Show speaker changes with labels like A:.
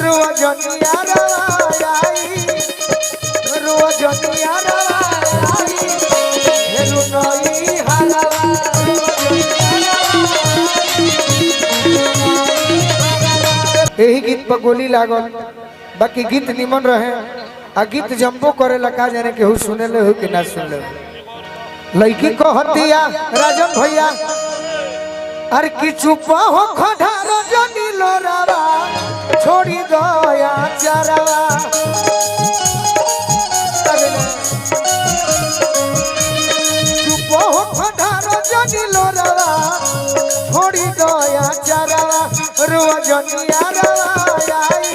A: रोजनिया रवाई रोजनिया रवाई हेरु नई हरवा यही गीत पर गोली लागल बाकी गीत निमन रहे आ गीत जम्बो करे लगा जाने केहू सुने ले हो कि ना सुन ले लड़की को हतिया राजन भैया अरे कि चुप हो खधार जनी लोरावा छोड़ी दया चरवा चुप हो खधार जनी लोरावा छोड़ी दया चरवा रोजनिया रवाई